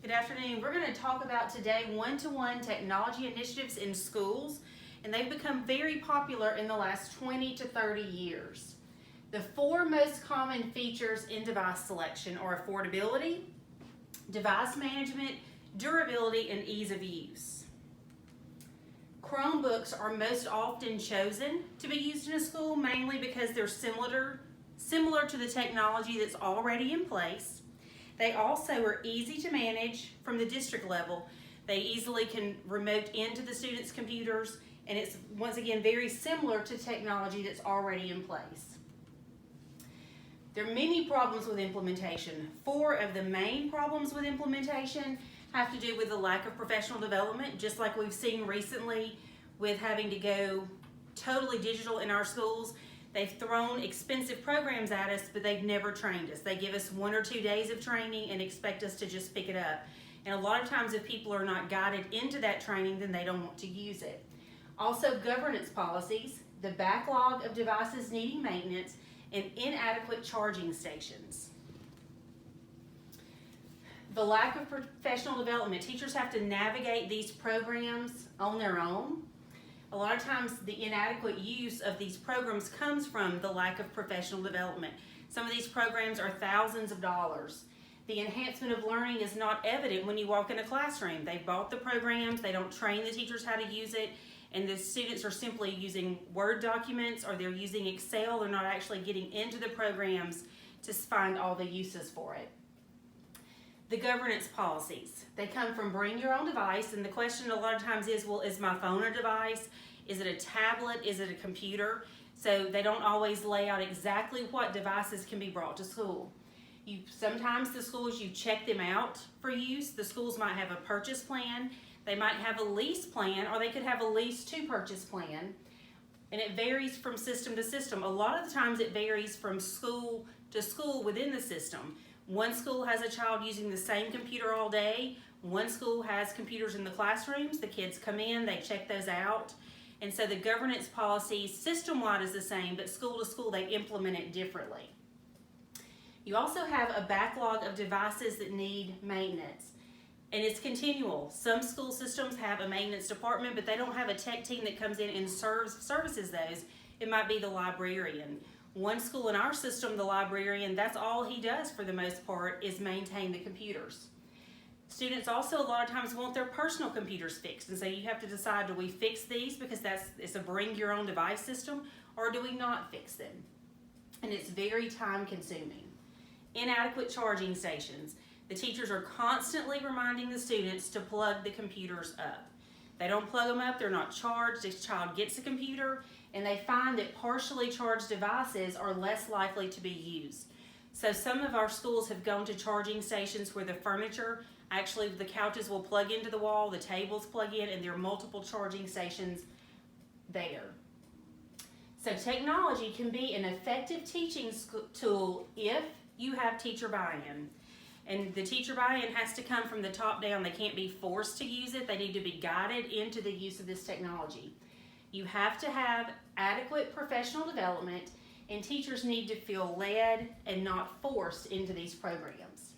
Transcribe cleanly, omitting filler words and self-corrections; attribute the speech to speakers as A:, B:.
A: Good afternoon. We're going to talk about today one-to-one technology initiatives in schools, and they've become very popular in the last 20 to 30 years. The four most common features in device selection are affordability, device management, durability, and ease of use. Chromebooks are most often chosen to be used in a school, mainly because they're similar to the technology that's already in place. They also are easy to manage from the district level. They easily can remote into the students' computers, and it's once again very similar to technology that's already in place. There are many problems with implementation. Four of the main problems with implementation have to do with the lack of professional development, just like we've seen recently with having to go totally digital in our schools. They've thrown expensive programs at us, but they've never trained us. They give us 1 or 2 days of training and expect us to just pick it up. And a lot of times if people are not guided into that training, then they don't want to use it. Also, governance policies, the backlog of devices needing maintenance, and inadequate charging stations. The lack of professional development. Teachers have to navigate these programs on their own. A lot of times the inadequate use of these programs comes from the lack of professional development. Some of these programs are thousands of dollars. The enhancement of learning is not evident when you walk in a classroom. They've bought the programs, they don't train the teachers how to use it, and the students are simply using Word documents or they're using Excel. They're not actually getting into the programs to find all the uses for it. The governance policies. They come from bring your own device, and the question a lot of times is, well, is my phone a device? Is it a tablet? Is it a computer? So they don't always lay out exactly what devices can be brought to school. Sometimes the schools, you check them out for use. The schools might have a purchase plan. They might have a lease plan, or they could have a lease to purchase plan. And it varies from system to system. A lot of the times it varies from school to school within the system. One school has a child using the same computer all day. One school has computers in the classrooms. The kids come in, they check those out. And so the governance policy system-wide is the same, but school to school they implement it differently. You also have a backlog of devices that need maintenance, and it's continual. Some school systems have a maintenance department, but they don't have a tech team that comes in and services those. It might be the librarian. One school in our system, the librarian, that's all he does for the most part is maintain the computers. Students also a lot of times want their personal computers fixed, and so you have to decide, do we fix these because it's a bring your own device system, or do we not fix them? And it's very time consuming. Inadequate charging stations. The teachers are constantly reminding the students to plug the computers up. They don't plug them up, they're not charged. This child gets a computer, and they find that partially charged devices are less likely to be used. So some of our schools have gone to charging stations where the furniture, actually the couches will plug into the wall, the tables plug in, and there are multiple charging stations there. So technology can be an effective teaching tool if you have teacher buy-in. And the teacher buy-in has to come from the top down. They can't be forced to use it. They need to be guided into the use of this technology. You have to have adequate professional development, and teachers need to feel led and not forced into these programs.